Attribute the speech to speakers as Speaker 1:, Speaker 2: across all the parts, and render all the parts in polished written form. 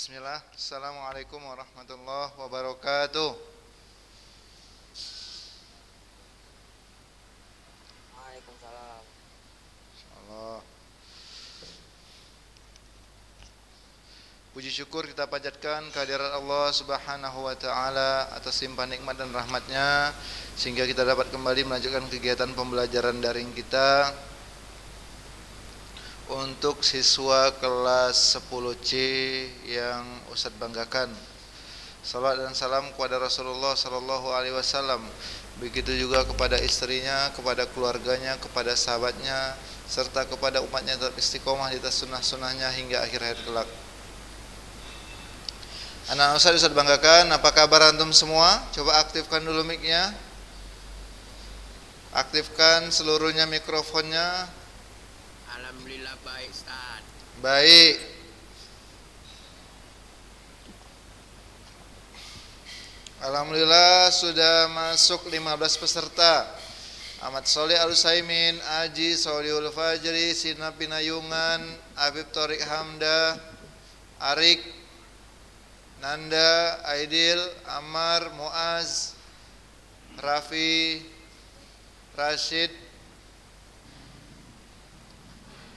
Speaker 1: Bismillah. Assalamualaikum warahmatullahi wabarakatuh.
Speaker 2: Waalaikumsalam.
Speaker 1: Insyaallah. Puji syukur kita panjatkan kehadirat Allah Subhanahu wa taala atas limpahan nikmat dan rahmatnya sehingga kita dapat kembali melanjutkan kegiatan pembelajaran daring kita untuk siswa kelas 10C yang Ustadz banggakan. Salawat dan salam kepada Rasulullah sallallahu alaihi wasallam. Begitu juga kepada istrinya, kepada keluarganya, kepada sahabatnya, serta kepada umatnya tetap istiqomah di atas sunnah-sunnahnya hingga akhir hayat kelak. Anak Ustadz banggakan, apa kabar antum semua? Coba aktifkan dulu mic-nya. Aktifkan seluruhnya mikrofonnya.
Speaker 2: Alhamdulillah baik, Ustaz.
Speaker 1: Baik. Alhamdulillah sudah masuk 15 peserta. Ahmad Soleh Al-Utsaimin, Aji Solihul Fajri, Sina Pinayungan, Habib Torik Hamda, Arik, Nanda, Aidil, Ammar, Muaz, Rafi, Rashid,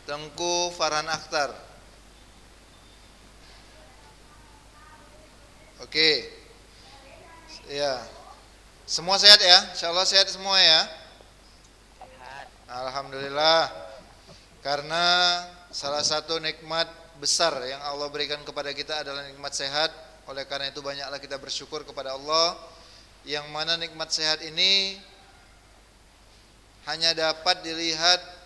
Speaker 1: Tengku, Farhan Akhtar. Oke. Ya. Semua sehat ya? Insyaallah sehat semua ya.
Speaker 2: Sehat.
Speaker 1: Alhamdulillah. Karena salah satu nikmat besar yang Allah berikan kepada kita adalah nikmat sehat. Oleh karena itu banyaklah kita bersyukur kepada Allah, yang mana nikmat sehat ini hanya dapat dilihat,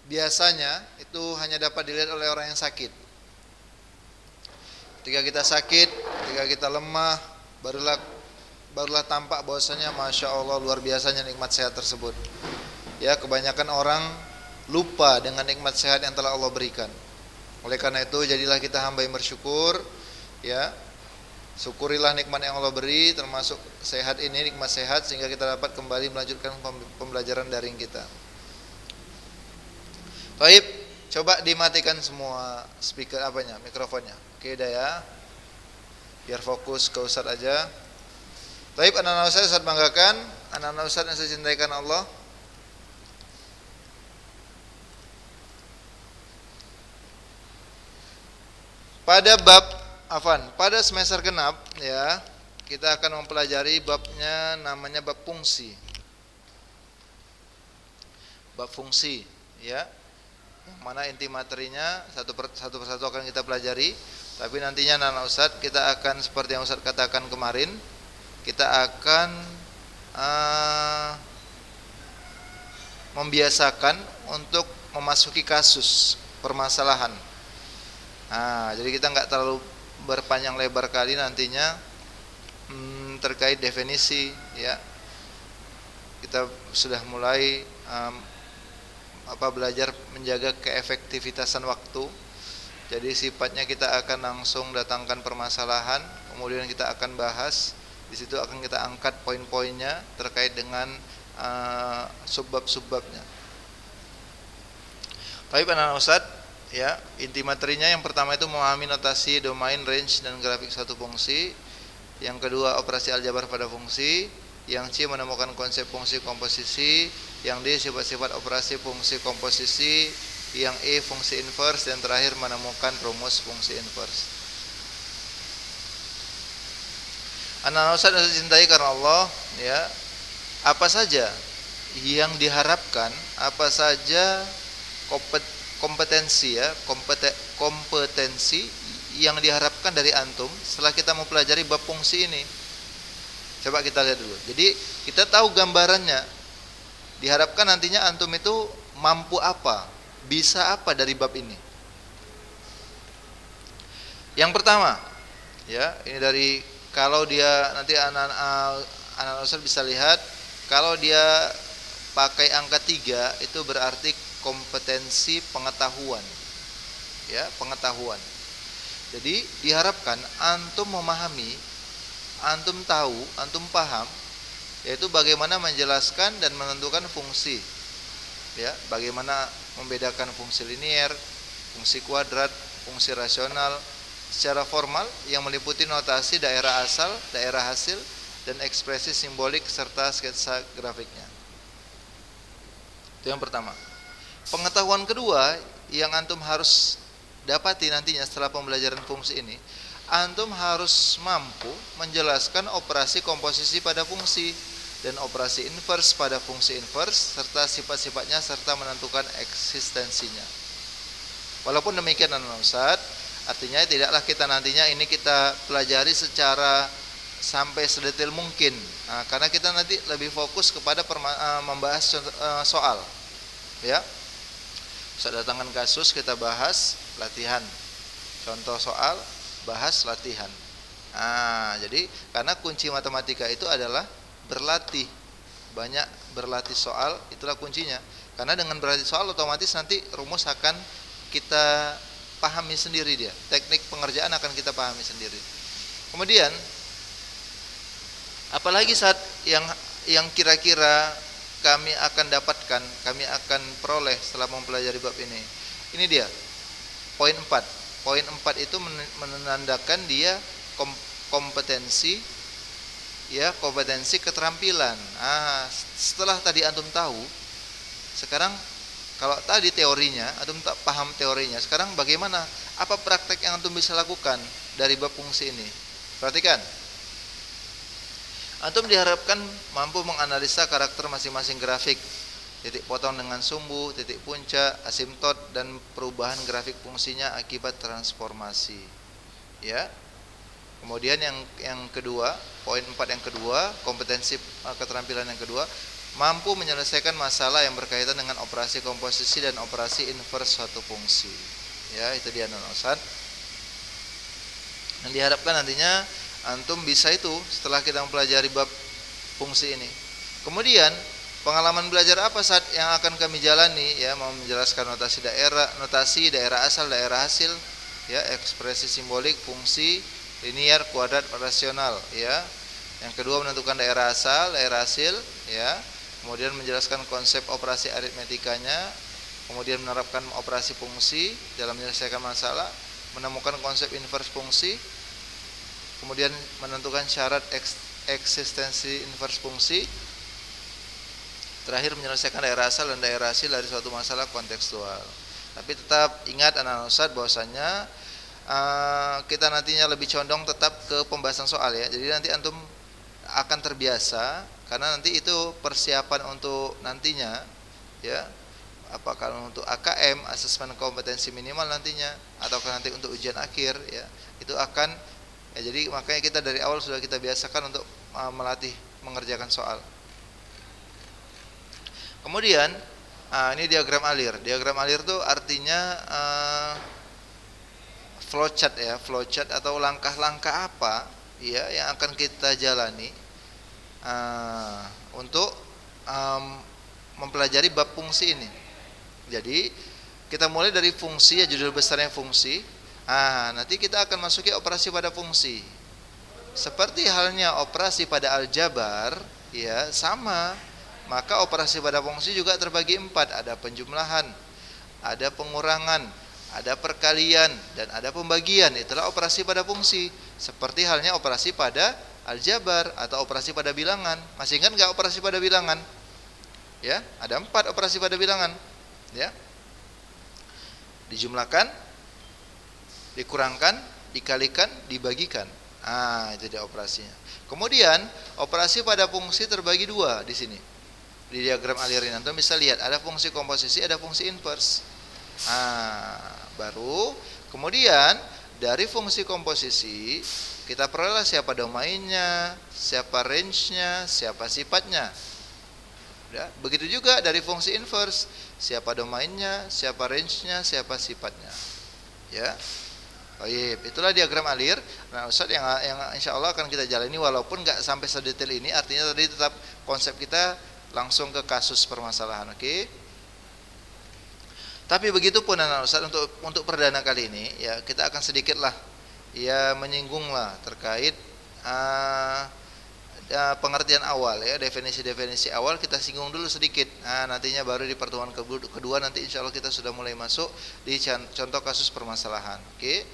Speaker 1: biasanya itu hanya dapat dilihat oleh orang yang sakit. Ketika kita sakit, ketika kita lemah, barulah tampak bahwasanya Masya Allah luar biasanya nikmat sehat tersebut. Ya, kebanyakan orang lupa dengan nikmat sehat yang telah Allah berikan. Oleh karena itu jadilah kita hamba yang bersyukur. Ya, syukurilah nikmat yang Allah beri, termasuk sehat ini, nikmat sehat, sehingga kita dapat kembali melanjutkan pembelajaran daring kita. Baik, coba dimatikan semua speaker mikrofonnya. Oke dah ya, biar fokus ke Ustadz aja. Baik, anak-anak Ustadz banggakan, anak-anak Ustadz yang saya cintaikan Allah. Pada semester genap ya, kita akan mempelajari babnya, namanya bab fungsi. Bab fungsi ya. Yang mana inti materinya satu persatu akan kita pelajari, tapi nantinya anak Ustadz kita akan seperti yang Ustadz katakan kemarin, kita akan membiasakan untuk memasuki kasus permasalahan. Nah, jadi kita nggak terlalu berpanjang lebar kali nantinya terkait definisi ya. Kita sudah mulai belajar menjaga keefektivitasan waktu. Jadi sifatnya kita akan langsung datangkan permasalahan, kemudian kita akan bahas. Di situ akan kita angkat poin-poinnya terkait dengan subbab-subbabnya. Baik anak Ustadz ya, inti materinya yang pertama itu memahami notasi, domain, range, dan grafik satu fungsi. Yang kedua operasi aljabar pada fungsi. Yang C menemukan konsep fungsi komposisi. Yang D sifat-sifat operasi fungsi komposisi. Yang E fungsi inverse. Dan terakhir menemukan rumus fungsi inverse. Anak-anak Ustadz yang saya cintai karena Allah ya, apa saja yang diharapkan, apa saja kompetensi yang diharapkan dari antum setelah kita mempelajari bab fungsi ini. Coba kita lihat dulu. Jadi kita tahu gambarannya. Diharapkan nantinya antum itu mampu apa, bisa apa dari bab ini. Yang pertama, ya, ini dari kalau dia nanti anak-anak Ustaz bisa lihat, kalau dia pakai angka 3 itu berarti kompetensi pengetahuan. Ya, pengetahuan. Jadi diharapkan antum memahami, antum tahu, antum paham, yaitu bagaimana menjelaskan dan menentukan fungsi. Ya, bagaimana membedakan fungsi linier, fungsi kuadrat, fungsi rasional, secara formal yang meliputi notasi daerah asal, daerah hasil, dan ekspresi simbolik serta sketsa grafiknya. Itu yang pertama. Pengetahuan kedua yang antum harus dapati nantinya setelah pembelajaran fungsi ini, antum harus mampu menjelaskan operasi komposisi pada fungsi dan operasi inverse pada fungsi inverse serta sifat-sifatnya serta menentukan eksistensinya. Walaupun demikian anak Ustaz, artinya tidaklah kita nantinya ini kita pelajari secara sampai sedetail mungkin. Nah, karena kita nanti lebih fokus kepada membahas soal. Ya. Ustaz datangkan kasus, kita bahas latihan. Contoh soal, bahas latihan. Nah, jadi karena kunci matematika itu adalah berlatih. Banyak berlatih soal, itulah kuncinya. Karena dengan berlatih soal otomatis nanti rumus akan kita pahami sendiri dia. Teknik pengerjaan akan kita pahami sendiri. Kemudian apalagi saat yang kira-kira kami akan dapatkan, kami akan peroleh setelah mempelajari bab ini. Ini dia. Poin 4. Poin 4 itu menandakan dia kompetensi, ya, kompetensi keterampilan. Setelah tadi antum tahu, sekarang kalau tadi teorinya, antum tak paham teorinya, sekarang bagaimana? Apa praktek yang antum bisa lakukan dari bab fungsi ini? Perhatikan. Antum diharapkan mampu menganalisa karakter masing-masing grafik, titik potong dengan sumbu, titik puncak, asimtot, dan perubahan grafik fungsinya akibat transformasi. Ya. Kemudian yang kedua, poin 4 yang kedua, kompetensi keterampilan yang kedua, mampu menyelesaikan masalah yang berkaitan dengan operasi komposisi dan operasi inverse suatu fungsi. Ya, itu dia Ustaz. Dan diharapkan nantinya antum bisa itu setelah kita mempelajari bab fungsi ini. Kemudian pengalaman belajar apa saat yang akan kami jalani, ya, mau menjelaskan notasi daerah asal, daerah hasil, ya, ekspresi simbolik, fungsi, linear, kuadrat, rasional, ya. Yang kedua menentukan daerah asal, daerah hasil, ya. Kemudian menjelaskan konsep operasi aritmetikanya, kemudian menerapkan operasi fungsi dalam menyelesaikan masalah, menemukan konsep inverse fungsi, kemudian menentukan syarat eksistensi inverse fungsi, terakhir menyelesaikan daerah asal dan daerah hasil dari suatu masalah kontekstual. Tapi tetap ingat anak Ustaz bahwasanya kita nantinya lebih condong tetap ke pembahasan soal, ya. Jadi nanti antum akan terbiasa karena nanti itu persiapan untuk nantinya, ya. Apakah untuk AKM, asesmen kompetensi minimal nantinya, ataukah nanti untuk ujian akhir, ya. Itu akan, ya, jadi makanya kita dari awal sudah kita biasakan untuk melatih mengerjakan soal. Kemudian ini diagram alir. Diagram alir itu artinya flowchart, ya, flowchart atau langkah-langkah apa, ya, yang akan kita jalani untuk mempelajari bab fungsi ini. Jadi kita mulai dari fungsi, ya, judul besarnya fungsi. Nanti kita akan masuki operasi pada fungsi. Seperti halnya operasi pada aljabar, ya, sama. Maka operasi pada fungsi juga terbagi 4. Ada penjumlahan, ada pengurangan, ada perkalian, dan ada pembagian. Itulah operasi pada fungsi. Seperti halnya operasi pada aljabar atau operasi pada bilangan. Masih ingat nggak operasi pada bilangan? Ya, ada 4 operasi pada bilangan. Ya, dijumlahkan, dikurangkan, dikalikan, dibagikan. Itu dia operasinya. Kemudian operasi pada fungsi terbagi 2 di sini. Di diagram alir ini Anda bisa lihat ada fungsi komposisi, ada fungsi inverse. Baru kemudian dari fungsi komposisi kita peroleh siapa domainnya, siapa range-nya, siapa sifatnya. Ya, begitu juga dari fungsi inverse, siapa domainnya, siapa range-nya, siapa sifatnya. Ya. Itulah diagram alir. Nah, Ustaz yang insya Allah akan kita jalani walaupun nggak sampai sedetail ini. Artinya tadi tetap konsep kita langsung ke kasus permasalahan. Oke. Tapi begitu pun anak Ustaz untuk perdana kali ini, ya, kita akan sedikitlah, ya, menyinggunglah terkait pengertian awal, ya, definisi-definisi awal kita singgung dulu sedikit. Nantinya baru di pertemuan kedua nanti insya Allah kita sudah mulai masuk di contoh kasus permasalahan. Oke.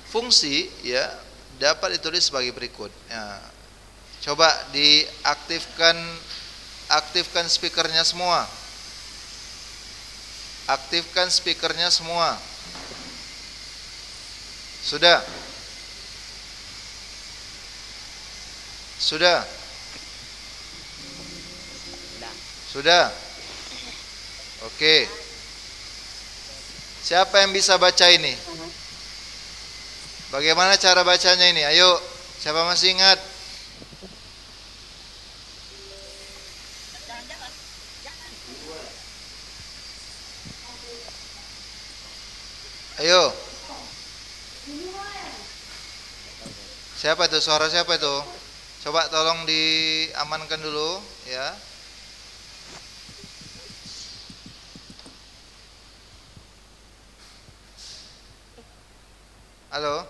Speaker 1: fungsi ya dapat ditulis sebagai berikut. Ya, coba aktifkan speakernya semua. Aktifkan speakernya semua. Sudah? Sudah? Sudah? Oke. Siapa yang bisa baca ini? Bagaimana cara bacanya ini? Ayo, siapa masih ingat? Ayo. Siapa itu? Suara siapa itu? Coba tolong diamankan dulu ya. Halo.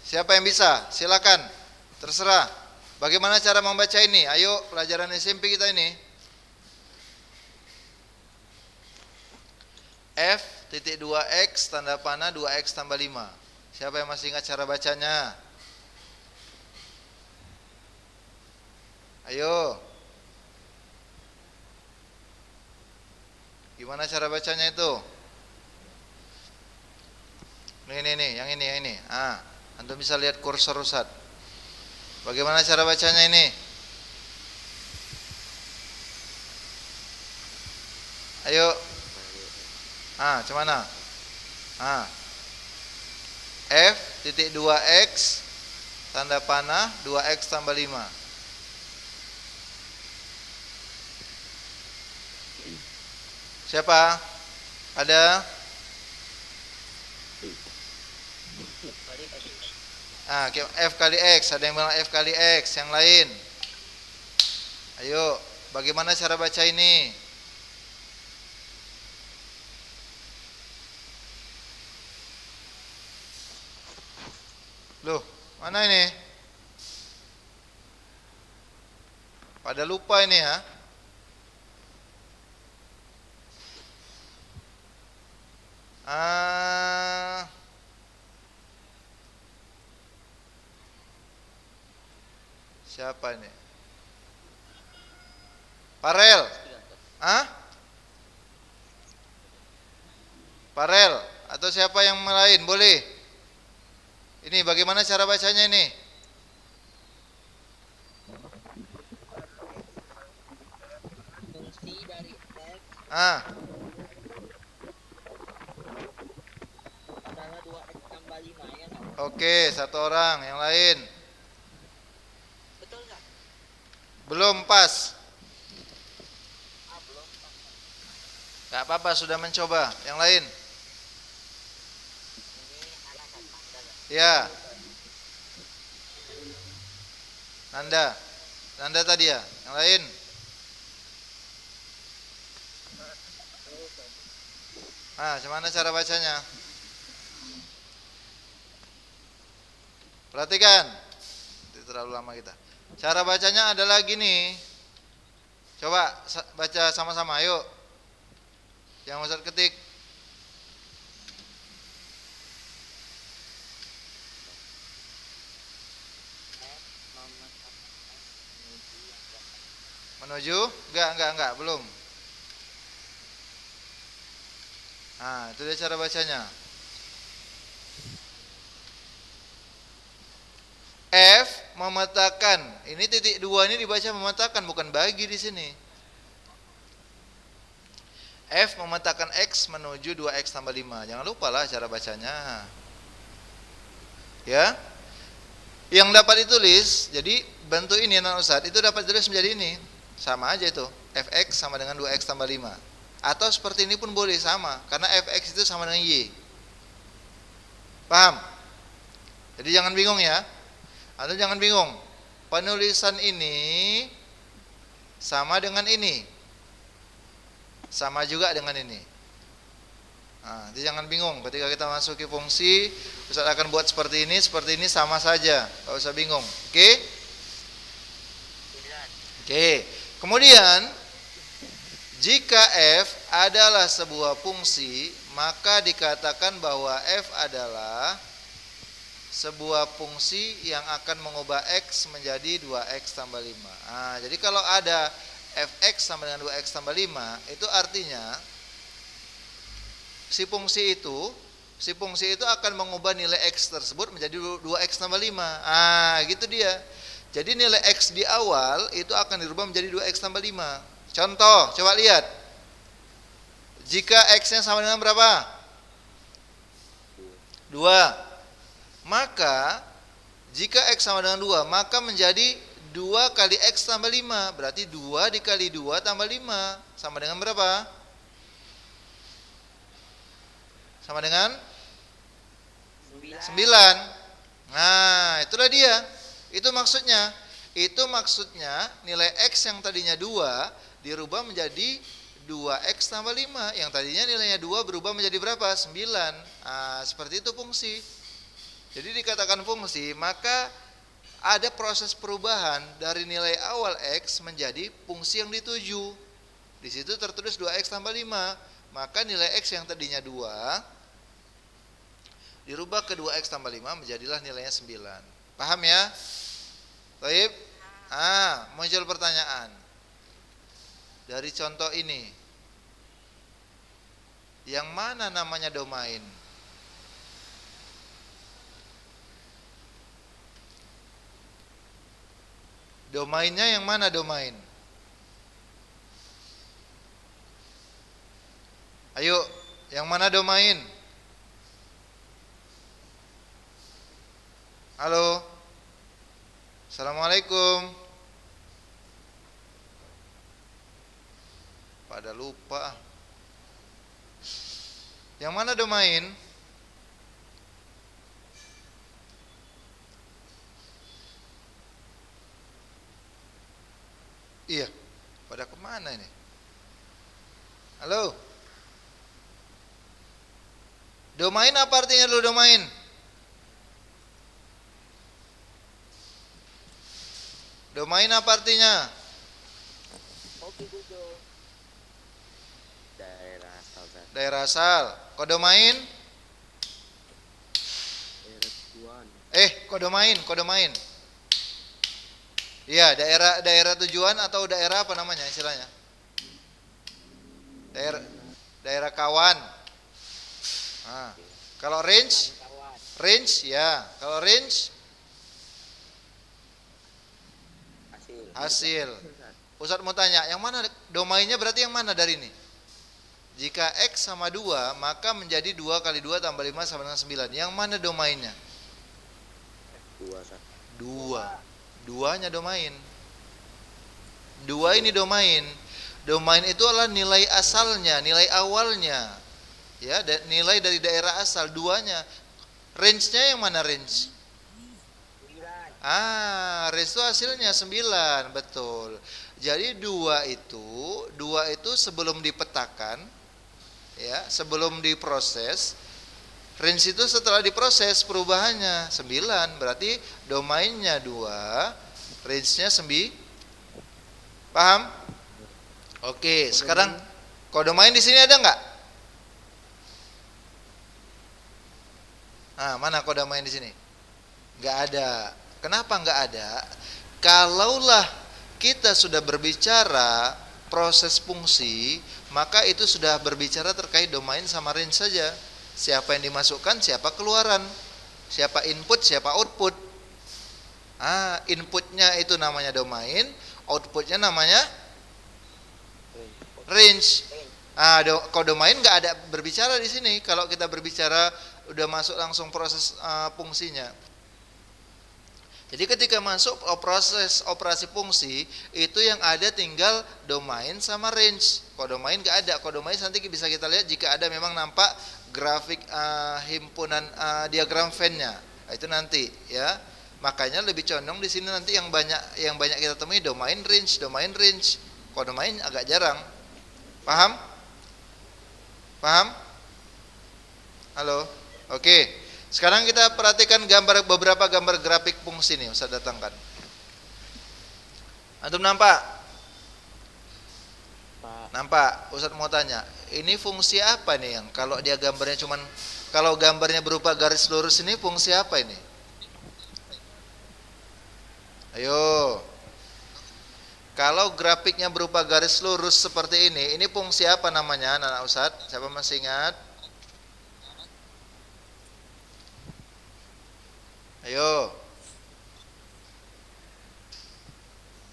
Speaker 1: Siapa yang bisa? Silakan. Terserah. Bagaimana cara membaca ini? Ayo, pelajaran SMP kita ini. F.2x tanda panah 2x tambah 5. Siapa yang masih ingat cara bacanya? Ayo. Gimana cara bacanya itu? Nih, yang ini. Antum bisa lihat kursor Ustaz. Bagaimana cara bacanya ini? Ayo. Cuman F.2x tanda panah 2x tambah 5. Siapa? Ada? F kali X. Ada yang bilang F kali X. Yang lain? Ayo, bagaimana cara baca ini? Loh, mana ini? Pada lupa ini ya. Siapa ini? Farel. Farel atau siapa yang lain boleh? Ini bagaimana cara bacanya ini?
Speaker 2: Fungsi dari X adalah 2x tambah 5 ya.
Speaker 1: Oke, satu orang. Yang lain?
Speaker 2: Betul nggak?
Speaker 1: Belum pas.
Speaker 2: Belum.
Speaker 1: Gak apa-apa, sudah mencoba. Yang lain?
Speaker 2: Ini anak Nanda.
Speaker 1: Ya. Nanda tadi ya. Yang lain? Gimana cara bacanya? Perhatikan. Itu terlalu lama kita. Cara bacanya ada lagi nih. Coba baca sama-sama, ayo. Yang Ustaz ketik. Menuju? Enggak, belum. Itu dia cara bacanya. F memetakan. Ini titik 2 ini dibaca memetakan, bukan bagi di sini. F memetakan X menuju 2X tambah 5. Jangan lupa lah cara bacanya. Ya. Yang dapat ditulis, jadi bentuk ini anak Ustaz, itu dapat ditulis menjadi ini. Sama aja itu. Fx sama dengan 2X tambah 5. Atau seperti ini pun boleh sama, karena Fx itu sama dengan Y. Paham? Jadi jangan bingung ya. Anda jangan bingung. Penulisan ini sama dengan ini. Sama juga dengan ini. Jadi jangan bingung ketika kita masuki fungsi, Ustaz akan buat seperti ini sama saja. Enggak usah bingung. Oke? Oke. Kemudian jika F adalah sebuah fungsi, maka dikatakan bahwa f adalah sebuah fungsi yang akan mengubah x menjadi 2x tambah 5. Nah, jadi kalau ada fx sama dengan 2x tambah 5, itu artinya si fungsi itu akan mengubah nilai x tersebut menjadi 2x tambah 5. Ah, gitu dia. Jadi nilai x di awal itu akan dirubah menjadi 2x tambah 5. Contoh, coba lihat. Jika x-nya sama dengan berapa? 2. Maka jika x sama dengan 2, maka menjadi 2 kali x tambah 5. Berarti 2 dikali 2 tambah 5 sama dengan berapa? Sama dengan 9. Nah, itulah dia. Itu maksudnya nilai x yang tadinya 2 dirubah menjadi 2x tambah 5. Yang tadinya nilainya 2 berubah menjadi berapa? 9. Nah, seperti itu fungsi. Jadi dikatakan fungsi, maka ada proses perubahan dari nilai awal x menjadi fungsi yang dituju. Di situ tertulis 2x tambah 5. Maka nilai x yang tadinya 2 dirubah ke 2x tambah 5 menjadilah nilainya 9. Paham ya? Baik. Muncul pertanyaan. Dari contoh ini, yang mana namanya domain? Domainnya yang mana domain? Ayo, yang mana domain? Halo. Assalamualaikum. Pada lupa. Yang mana domain? Iya, pada kemana ini? Halo? Domain apa artinya dulu domain? Domain apa artinya?
Speaker 2: Oke Google.
Speaker 3: Daerah asal Zat.
Speaker 1: Daerah asal. Kodomain?
Speaker 3: Daerah tujuan.
Speaker 1: Kodomain. Iya, daerah tujuan atau daerah apa namanya istilahnya? Daerah kawan. Nah, kalau range ya. Kalau range hasil. Ustadz mau tanya, yang mana domainnya berarti yang mana dari ini? Jika x sama 2, maka menjadi 2 kali 2 tambah 5 sama dengan 9. Yang mana domainnya? 2. Duanya domain. 2 ini domain. Domain itu adalah nilai asalnya, nilai awalnya. Ya, nilai dari daerah asal, 2-nya. Range-nya yang mana range?
Speaker 2: 9.
Speaker 1: Range itu hasilnya 9, betul. Jadi 2 itu sebelum dipetakan, ya, sebelum diproses, range itu setelah diproses perubahannya 9, berarti domainnya 2, range-nya 9. Paham? Oke, sekarang kodomain di sini ada nggak? Mana kodomain di sini? Nggak ada. Kenapa nggak ada? Kalaulah kita sudah berbicara proses fungsi, maka itu sudah berbicara terkait domain sama range saja. Siapa yang dimasukkan, siapa keluaran, siapa input, siapa output. Inputnya itu namanya domain, outputnya namanya range. Kodomain nggak ada berbicara di sini. Kalau kita berbicara udah masuk langsung proses fungsinya. Jadi ketika masuk proses operasi fungsi, itu yang ada tinggal domain sama range. Kodomain nggak ada. Kodomain nanti bisa kita lihat jika ada memang nampak grafik himpunan diagram Venn-nya. Itu nanti ya. Makanya lebih condong di sini nanti yang banyak kita temui domain range. Kodomain agak jarang. Paham? Halo. Oke. Sekarang kita perhatikan beberapa gambar grafik fungsi nih, Ustaz datangkan. Antum nampak?
Speaker 3: Pak.
Speaker 1: Nampak. Ustaz mau tanya, ini fungsi apa nih yang kalau dia gambarnya cuman, kalau gambarnya berupa garis lurus ini fungsi apa ini? Ayo. Kalau grafiknya berupa garis lurus seperti ini fungsi apa namanya anak Ustadz? Siapa masih ingat? Ayo.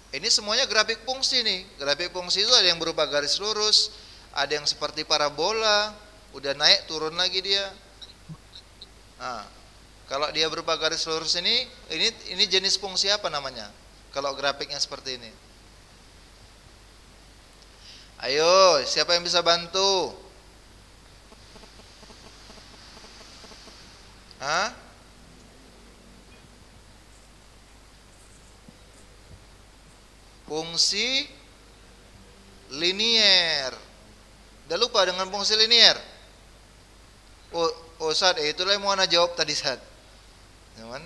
Speaker 1: Ini semuanya grafik fungsi nih. Grafik fungsi itu ada yang berupa garis lurus, ada yang seperti parabola, udah naik turun lagi dia. Nah, kalau dia berupa garis lurus ini jenis fungsi apa namanya? Kalau grafiknya seperti ini. Ayo, siapa yang bisa bantu? Hah? Fungsi linier. Udah lupa dengan fungsi linier? Oh Ustaz, itulah yang mau ana jawab tadi Ustaz. Cuman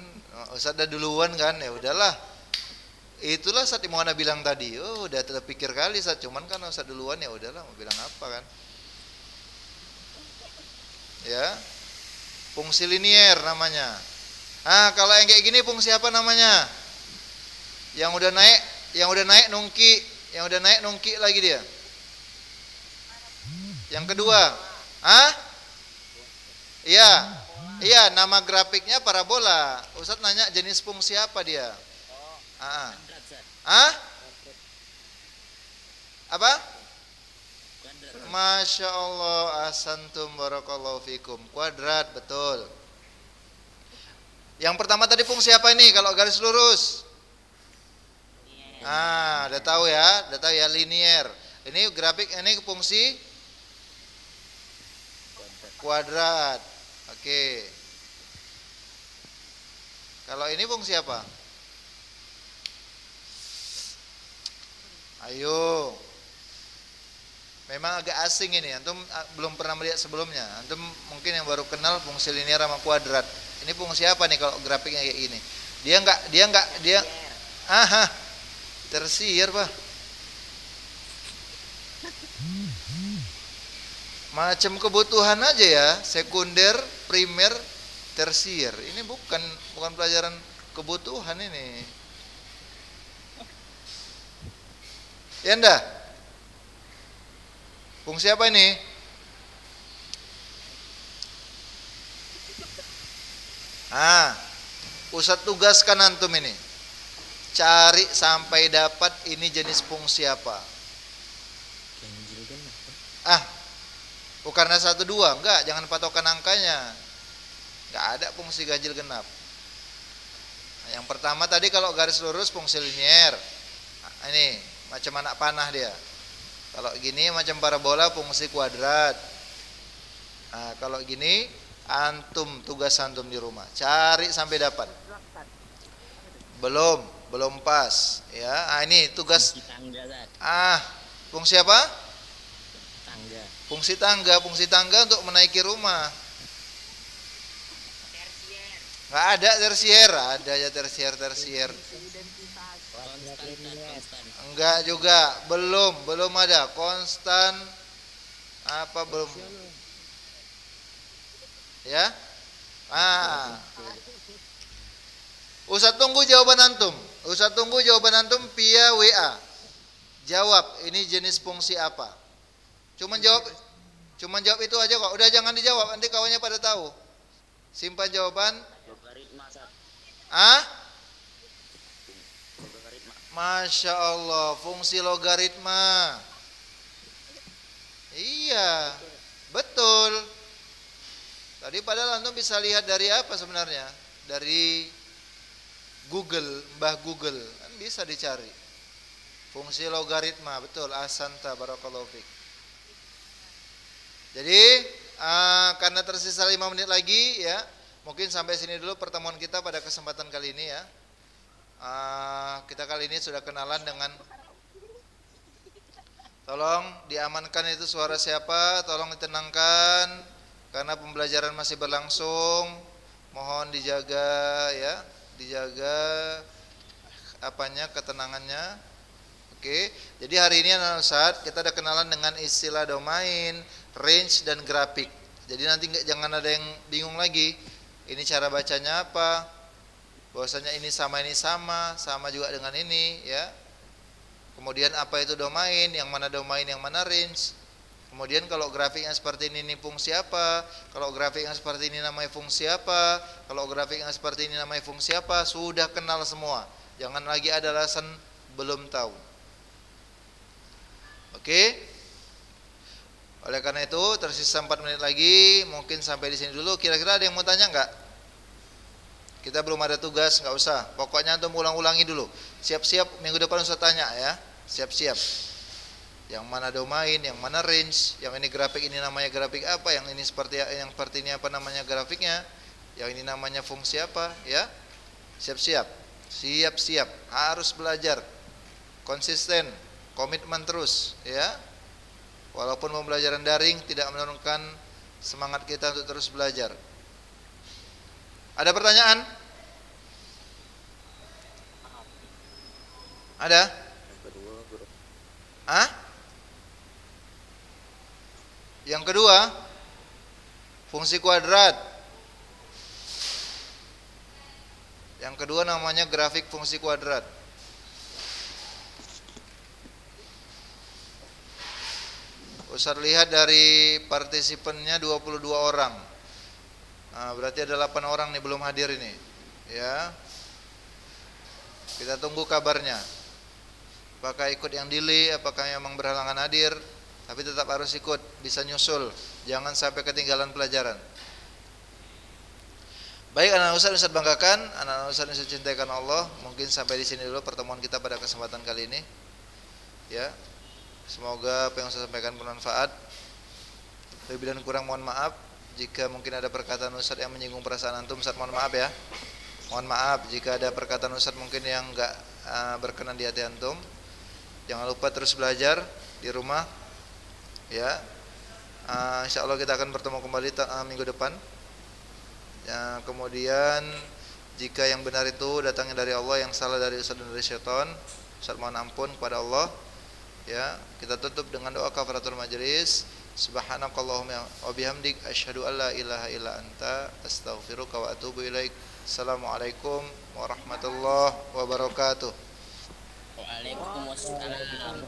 Speaker 1: Ustaz udah duluan kan, ya udahlah. Itulah Ustaz yang mau ana bilang tadi. Oh, udah terpikir kali Ustaz, cuman kan Ustaz duluan, ya udahlah mau bilang apa kan. Ya. Fungsi linier namanya. Ah, kalau yang kayak gini fungsi apa namanya? Yang udah naik nungki lagi dia. Yang kedua, iya, nama grafiknya parabola. Ustaz nanya jenis fungsi apa dia? Apa? Masya Allah, asantum barakallahu fikum. Kuadrat, betul. Yang pertama tadi fungsi apa ini kalau garis lurus? Udah tahu ya, linier. Ini grafik, ini fungsi kuadrat. Oke. Kalau ini fungsi apa? Ayo. Memang agak asing ini, antum belum pernah melihat sebelumnya. Antum mungkin yang baru kenal fungsi linier sama kuadrat. Ini fungsi apa nih kalau grafiknya kayak gini? Dia tersier, Pak. Macam kebutuhan aja ya, sekunder, primer, tersier. Ini bukan pelajaran kebutuhan ini. Ya enggak? Fungsi apa ini? Ustadz tugaskan antum ini. Cari sampai dapat ini jenis fungsi apa. Bukan 1, 2, enggak, jangan patokan angkanya. Enggak ada fungsi ganjil genap. Yang pertama tadi kalau garis lurus fungsi linier. Ini macam anak panah dia. Kalau gini macam parabola fungsi kuadrat. Kalau gini tugas antum di rumah. Cari sampai dapat. Belum pas ya. Ini tugas fungsi apa? Fungsi tangga untuk menaiki rumah. Nggak ada tersier, ada ya tersier. Enggak juga, belum ada konstan apa belum. Ya? Ustaz tunggu jawaban antum. Via WA. Jawab, ini jenis fungsi apa? Cuman jawab itu aja kok. Udah jangan dijawab, nanti kawannya pada tahu. Simpan jawaban.
Speaker 3: Logaritma.
Speaker 1: Masya Allah, fungsi logaritma. Iya, betul. Tadi padahal antum bisa lihat dari apa sebenarnya? Dari Google, Mbah Google, kan bisa dicari. Fungsi logaritma, betul. Ahsanta barakallahu fiik. Jadi karena tersisa 5 menit lagi ya, mungkin sampai sini dulu pertemuan kita pada kesempatan kali ini ya. Kita kali ini sudah kenalan dengan, tolong diamankan itu suara siapa, tolong ditenangkan karena pembelajaran masih berlangsung, mohon dijaga ya, dijaga ketenangannya. Oke, jadi hari ini anak Ustaz kita ada kenalan dengan istilah domain, range dan grafik. Jadi nanti jangan ada yang bingung lagi. Ini cara bacanya apa? Bahwasanya ini sama juga dengan ini, ya. Kemudian apa itu domain, yang mana range. Kemudian kalau grafiknya seperti ini fungsi apa? Kalau grafiknya seperti ini namanya fungsi apa? Kalau grafiknya seperti ini namanya fungsi apa? Sudah kenal semua. Jangan lagi ada alasan belum tahu. Oke? Oleh karena itu tersisa 4 menit lagi, mungkin sampai di sini dulu. Kira-kira ada yang mau tanya enggak? Kita belum ada tugas, enggak usah. Pokoknya antum ulang-ulangi dulu. Siap-siap minggu depan Ustaz tanya ya. Siap-siap. Yang mana domain, yang mana range, yang ini grafik ini namanya grafik apa, yang ini seperti ini apa namanya grafiknya, yang ini namanya fungsi apa, ya. Siap-siap. Siap-siap, harus belajar. Konsisten, komitmen terus, ya. Walaupun pembelajaran daring tidak menurunkan semangat kita untuk terus belajar. Ada pertanyaan? Ada?
Speaker 3: Yang kedua, Bro.
Speaker 1: Hah? Yang kedua, fungsi kuadrat. Yang kedua namanya grafik fungsi kuadrat. Ustaz lihat dari partisipannya 22 orang. Nah, berarti ada 8 orang nih belum hadir ini. Ya. Kita tunggu kabarnya. Apakah ikut yang delay, apakah memang berhalangan hadir? Tapi tetap harus ikut, bisa nyusul. Jangan sampai ketinggalan pelajaran. Baik anak Ustaz banggakan, anak Ustaz yang cintakan Allah. Mungkin sampai di sini dulu pertemuan kita pada kesempatan kali ini. Ya. Semoga apa yang saya sampaikan bermanfaat. Lebih dan kurang mohon maaf. Jika mungkin ada perkataan Ustaz yang menyinggung perasaan antum, Ustaz mohon maaf ya. Mohon maaf jika ada perkataan Ustaz mungkin yang enggak berkenan di hati antum. Jangan lupa terus belajar di rumah. Ya. Insyaallah kita akan bertemu kembali minggu depan. Ya, kemudian jika yang benar itu datangnya dari Allah, yang salah dari Ustaz dan dari syaitan, Ustaz mohon ampun kepada Allah. Ya, kita tutup dengan doa kafaratul majelis. Subhanakallahumma wa bihamdik asyhadu an la ilaha illa anta astaghfiruka wa atubu ilaik. Assalamualaikum warahmatullahi wabarakatuh.
Speaker 4: Waalaikumsalam.